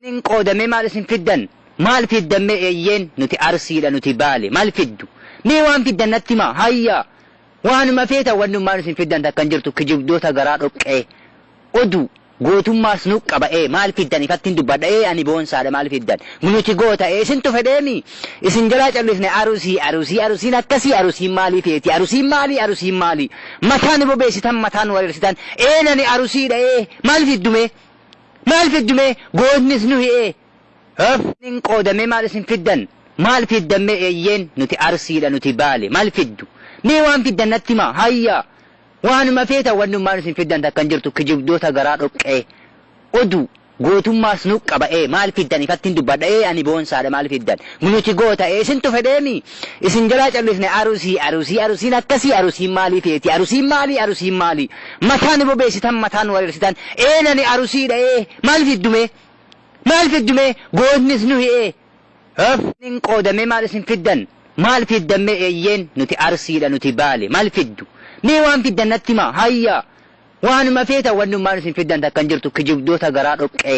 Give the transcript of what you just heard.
qoodame maal isin fiddan maal fiddamme eeyyen nuti arsiidha nuti baale maal fiddu mee waan fiddan natti maa hayya waanuma feeta wannummaan isin fiddan takkan jirtu kijibdoota garaa dhoqqee odu gootummaas nu qaba'ee maal fiddan ifattiin dubbadha'ee ani boonsaadha maal fiddan nuti goota isintu fedheemi isin jalaa callisne arusiin akkasii arusiin maalii feeti arusiin maalii mataan bobeessitan mataan wareersitan nani arusiidha maal fiddume gootnis nu hi'ee nin qoodame maal isin fiddan maal fiddamme eeyyen nuti arsiidha nuti baale maal fiddu mee waan fiddan natti maa hayya waanuma feeta wannummaan isin fiddan takkan jirtu kijibdoota garaa dhoqqee odu gootummaas nu qaba'ee maal fiddan ifattiin dubbadha'ee ani boonsaadha maal fiddan nuti goota isintu fedheemi isin jalaa callisne arusiin akkasii arusiin maalii feeti arusiin maalii mataan bobeessitan mataan wareersitan nani arusiidha maal fiddume gootnis nu hi'ee nin qoodame maal isin fiddan maal fiddamme eeyyen nuti arsiidha nuti baale maal fiddu mee waan fiddan natti maa hayya waanuma feeta wannummaan isin fiddan takkan jirtu kijibdoota garaa dhoqqee